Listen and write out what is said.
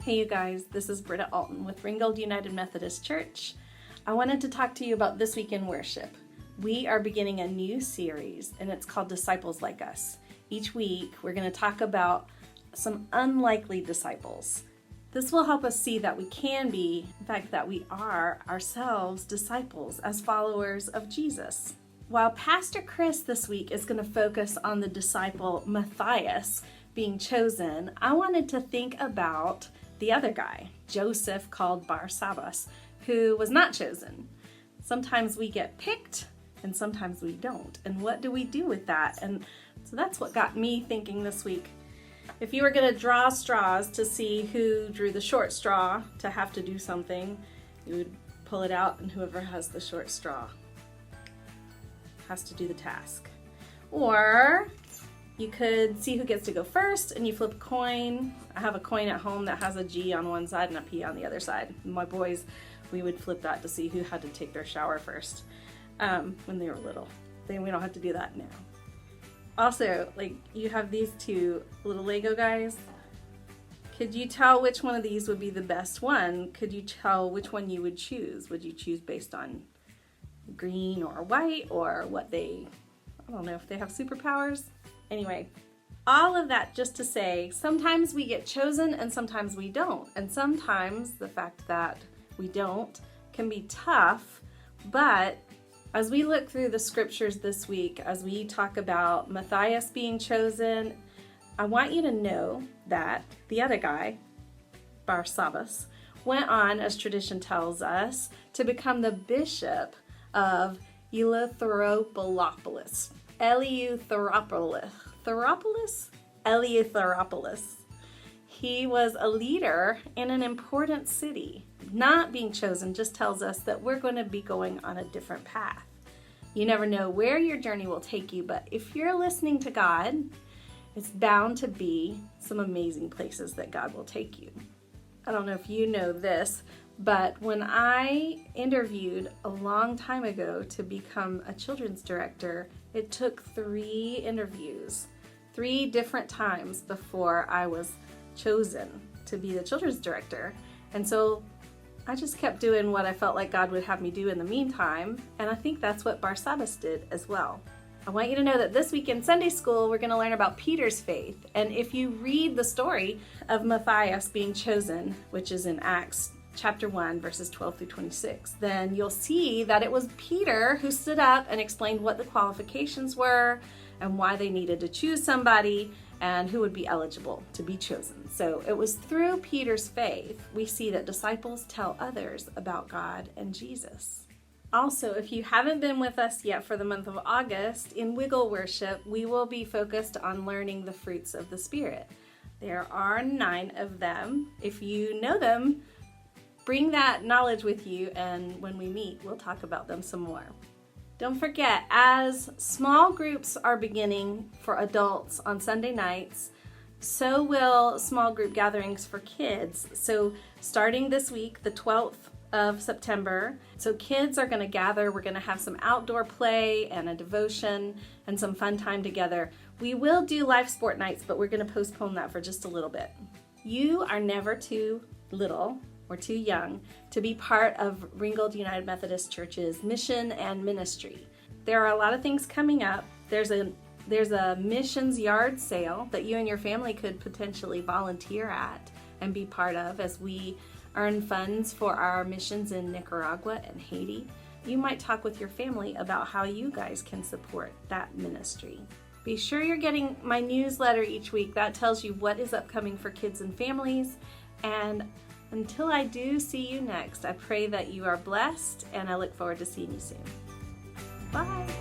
Hey you guys, this is Britta Alton with Ringgold United Methodist Church. I wanted to talk to you about this week in worship. We are beginning a new series and it's called Disciples Like Us. Each week we're going to talk about some unlikely disciples. This will help us see that we can be, in fact that we are ourselves disciples as followers of Jesus. While Pastor Chris this week is going to focus on the disciple Matthias being chosen, I wanted to think about the other guy, Joseph, called Barsabbas, who was not chosen. Sometimes we get picked and sometimes we don't. And what do we do with that? And so that's what got me thinking this week. If you were going to draw straws to see who drew the short straw to have to do something, you would pull it out and whoever has the short straw has to do the task. Or you could see who gets to go first and you flip a coin. I have a coin at home that has a G on one side and a P on the other side. My boys, we would flip that to see who had to take their shower first when they were little. Then we don't have to do that now. Also, like, you have these two little Lego guys. Could you tell which one of these would be the best one? Could you tell which one you would choose? Would you choose based on green or white or what they, I don't know if they have superpowers? Anyway, all of that just to say, sometimes we get chosen and sometimes we don't. And sometimes the fact that we don't can be tough, but as we look through the scriptures this week, as we talk about Matthias being chosen, I want you to know that the other guy, Barsabbas, went on, as tradition tells us, to become the bishop of Eleutheropolis. Eleutheropolis. He was a leader in an important city. Not being chosen just tells us that we're going to be going on a different path. You never know where your journey will take you, but if you're listening to God, it's bound to be some amazing places that God will take you. I don't know if you know this, but when I interviewed a long time ago to become a children's director, it took 3 interviews, 3 different times before I was chosen to be the children's director. And so I just kept doing what I felt like God would have me do in the meantime, and I think that's what Barsabbas did as well. I want you to know that this week in Sunday school, we're going to learn about Peter's faith. And if you read the story of Matthias being chosen, which is in Acts chapter 1, verses 12 through 26, then you'll see that it was Peter who stood up and explained what the qualifications were and why they needed to choose somebody and who would be eligible to be chosen. So it was through Peter's faith we see that disciples tell others about God and Jesus. Also, if you haven't been with us yet for the month of August, in Wiggle Worship, we will be focused on learning the fruits of the Spirit. There are 9 of them. If you know them, bring that knowledge with you, and when we meet, we'll talk about them some more. Don't forget, as small groups are beginning for adults on Sunday nights, so will small group gatherings for kids. So starting this week, the 12th of September, so kids are going to gather. We're going to have some outdoor play and a devotion and some fun time together. We will do live sport nights, but we're going to postpone that for just a little bit. You are never too little or too young to be part of Ringgold United Methodist Church's mission and ministry. There are a lot of things coming up. There's a missions yard sale that you and your family could potentially volunteer at and be part of as we earn funds for our missions in Nicaragua and Haiti. You might talk with your family about how you guys can support that ministry. Be sure you're getting my newsletter each week. That tells you what is upcoming for kids and families. And until I do see you next, I pray that you are blessed, and I look forward to seeing you soon. Bye.